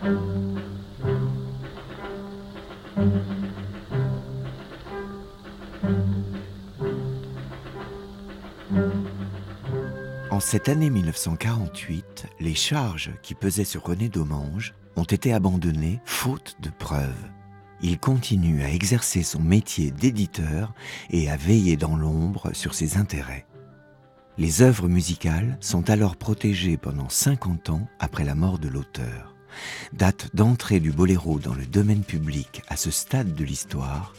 En cette année 1948, les charges qui pesaient sur René Domange ont été abandonnées faute de preuves. Il continue à exercer son métier d'éditeur et à veiller dans l'ombre sur ses intérêts. Les œuvres musicales sont alors protégées pendant 50 ans après la mort de l'auteur. Date d'entrée du boléro dans le domaine public à ce stade de l'histoire,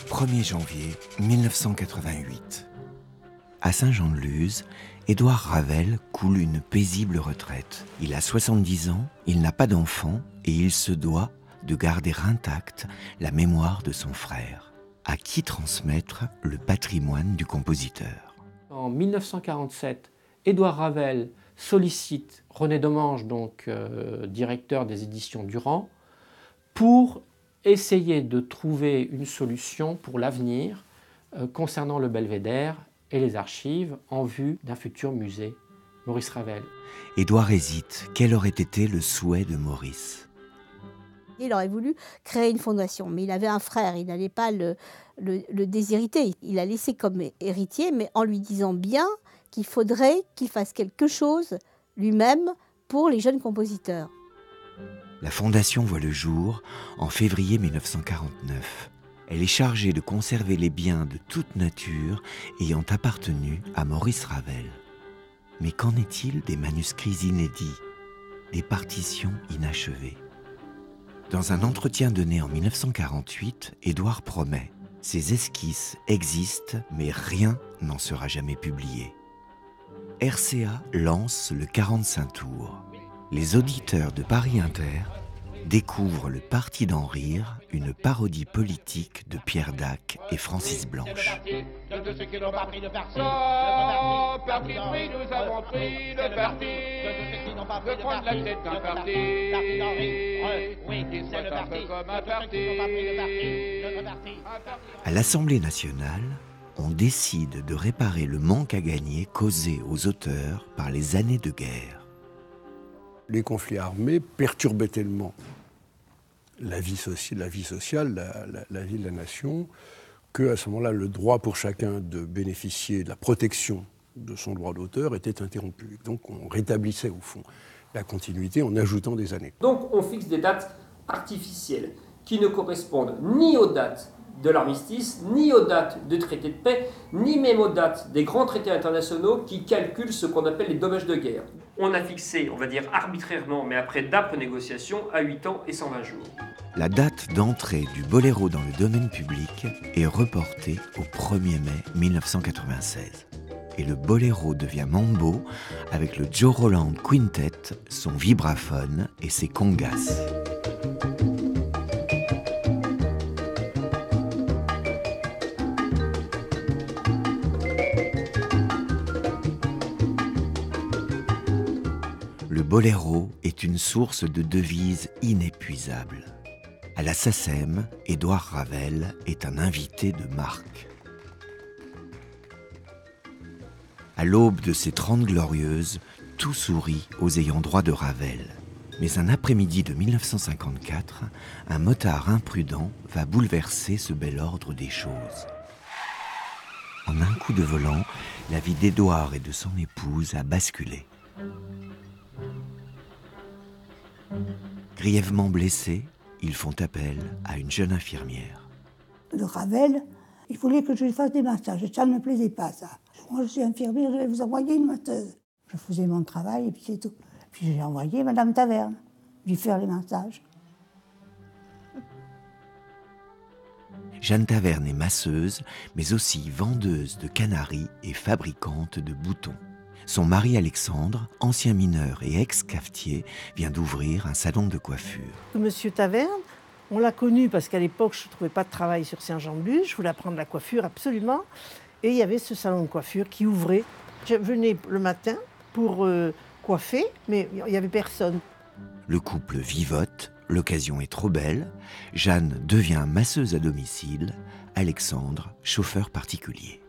1er janvier 1988. À Saint-Jean-de-Luz, Édouard Ravel coule une paisible retraite. Il a 70 ans, il n'a pas d'enfant et il se doit de garder intacte la mémoire de son frère. À qui transmettre le patrimoine du compositeur? En 1947, Édouard Ravel sollicite René Domange, donc directeur des éditions Durand, pour essayer de trouver une solution pour l'avenir concernant le Belvédère et les archives en vue d'un futur musée Maurice Ravel. Édouard hésite. Quel aurait été le souhait de Maurice? Il aurait voulu créer une fondation, mais il avait un frère, il n'allait pas le déshériter. Il l'a laissé comme héritier, mais en lui disant bien qu'il faudrait qu'il fasse quelque chose lui-même pour les jeunes compositeurs. La fondation voit le jour en février 1949. Elle est chargée de conserver les biens de toute nature ayant appartenu à Maurice Ravel. Mais qu'en est-il des manuscrits inédits, des partitions inachevées? Dans un entretien donné en 1948, Édouard promet « Ces esquisses existent, mais rien n'en sera jamais publié ». RCA lance le 45 tours. Les auditeurs de Paris Inter découvrent Le Parti d'en rire, une parodie politique de Pierre Dac et Francis Blanche. De ceux qui n'ont pas pris le parti, parti pris, nous avons pris le parti. De ceux qui n'ont pas pris le parti, la tête d'un parti. Oui, c'est le parti. Comme un parti. À l'Assemblée nationale, on décide de réparer le manque à gagner causé aux auteurs par les années de guerre. Les conflits armés perturbaient tellement la vie sociale, la vie de la nation, qu'à ce moment-là, le droit pour chacun de bénéficier de la protection de son droit d'auteur était interrompu. Donc on rétablissait au fond la continuité en ajoutant des années. Donc on fixe des dates artificielles qui ne correspondent ni aux dates de l'armistice, ni aux dates du traité de paix, ni même aux dates des grands traités internationaux qui calculent ce qu'on appelle les dommages de guerre. On a fixé, on va dire arbitrairement, mais après d'âpres négociations, à 8 ans et 120 jours. La date d'entrée du boléro dans le domaine public est reportée au 1er mai 1996. Et le boléro devient mambo avec le Joe Roland Quintet, son vibraphone et ses congas. Le boléro est une source de devises inépuisable. À la SACEM, Édouard Ravel est un invité de marque. À l'aube de ces 30 glorieuses, tout sourit aux ayants droit de Ravel. Mais un après-midi de 1954, un motard imprudent va bouleverser ce bel ordre des choses. En un coup de volant, la vie d'Édouard et de son épouse a basculé. Grièvement blessés, ils font appel à une jeune infirmière. Le Ravel, il voulait que je lui fasse des massages. Ça ne me plaisait pas, ça. Moi, je suis infirmière, je vais vous envoyer une masseuse. Je faisais mon travail et puis c'est tout. Puis j'ai envoyé Madame Taverne lui faire les massages. Jeanne Taverne est masseuse, mais aussi vendeuse de canaris et fabricante de boutons. Son mari Alexandre, ancien mineur et ex-cafetier, vient d'ouvrir un salon de coiffure. Monsieur Taverne, on l'a connu parce qu'à l'époque, je ne trouvais pas de travail sur Saint-Jean-de-Luz. Je voulais apprendre la coiffure absolument. Et il y avait ce salon de coiffure qui ouvrait. Je venais le matin pour coiffer, mais il n'y avait personne. Le couple vivote, l'occasion est trop belle. Jeanne devient masseuse à domicile, Alexandre, chauffeur particulier.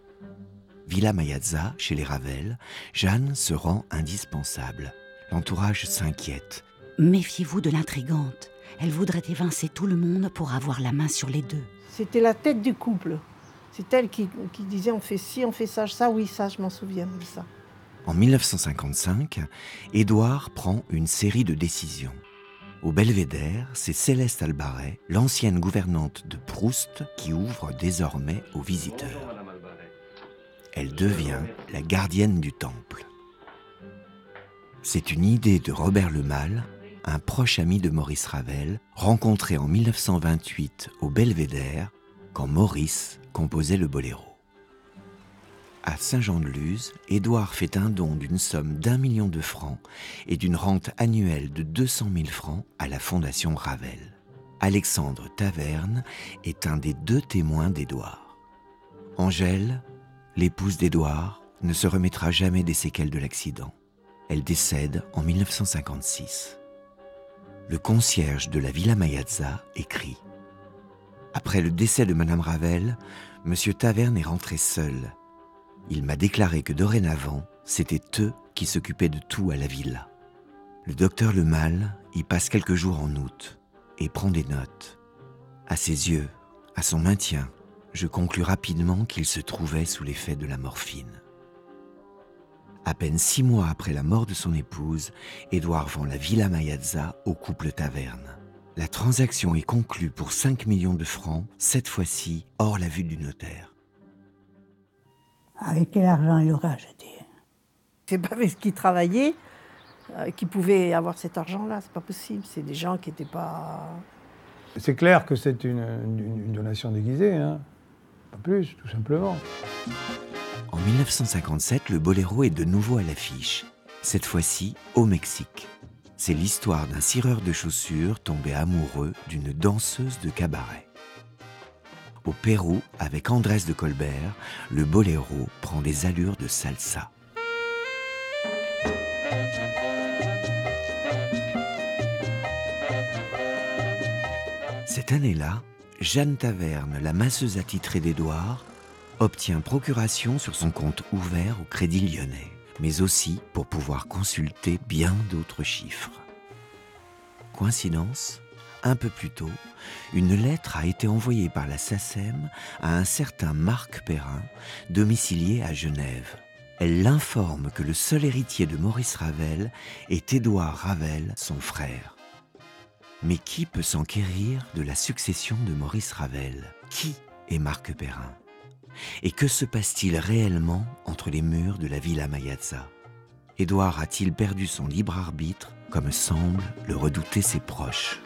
Villa Mayazza, chez les Ravel, Jeanne se rend indispensable. L'entourage s'inquiète. Méfiez-vous de l'intrigante. Elle voudrait évincer tout le monde pour avoir la main sur les deux. C'était la tête du couple. C'est elle qui disait on fait ci, on fait ça, oui, ça, je m'en souviens de ça. En 1955, Édouard prend une série de décisions. Au Belvédère, c'est Céleste Albaret, l'ancienne gouvernante de Proust, qui ouvre désormais aux visiteurs. Elle devient la gardienne du temple. C'est une idée de Robert Le Mal, un proche ami de Maurice Ravel, rencontré en 1928 au Belvédère, quand Maurice composait le boléro. À Saint-Jean-de-Luz, Édouard fait un don d'une somme d'1 million de francs et d'une rente annuelle de 200 000 francs à la Fondation Ravel. Alexandre Taverne est un des 2 témoins d'Édouard. Angèle, l'épouse d'Édouard, ne se remettra jamais des séquelles de l'accident. Elle décède en 1956. Le concierge de la Villa Mayazza écrit « Après le décès de Madame Ravel, Monsieur Taverne est rentré seul. Il m'a déclaré que dorénavant, c'était eux qui s'occupaient de tout à la villa. Le docteur Le Mal y passe quelques jours en août et prend des notes. À ses yeux, à son maintien, je conclus rapidement qu'il se trouvait sous l'effet de la morphine. À peine 6 mois après la mort de son épouse, Édouard vend la Villa Mayazza au couple Taverne. La transaction est conclue pour 5 millions de francs, cette fois-ci hors la vue du notaire. Avec quel argent il aura acheté? C'est pas parce qu'ils travaillaient qu'ils pouvaient avoir cet argent-là, c'est pas possible. C'est des gens qui n'étaient pas... C'est clair que c'est une donation déguisée, hein. Pas plus, tout simplement. En 1957, le boléro est de nouveau à l'affiche, cette fois-ci au Mexique. C'est l'histoire d'un cireur de chaussures tombé amoureux d'une danseuse de cabaret. Au Pérou, avec Andrés de Colbert, le boléro prend des allures de salsa. Cette année-là, Jeanne Taverne, la masseuse attitrée d'Édouard, obtient procuration sur son compte ouvert au Crédit Lyonnais, mais aussi pour pouvoir consulter bien d'autres chiffres. Coïncidence ? Un peu plus tôt, une lettre a été envoyée par la SACEM à un certain Marc Perrin, domicilié à Genève. Elle l'informe que le seul héritier de Maurice Ravel est Édouard Ravel, son frère. Mais qui peut s'enquérir de la succession de Maurice Ravel? Qui est Marc Perrin? Et que se passe-t-il réellement entre les murs de la Villa Mayazza? Édouard a-t-il perdu son libre arbitre, comme semblent le redouter ses proches?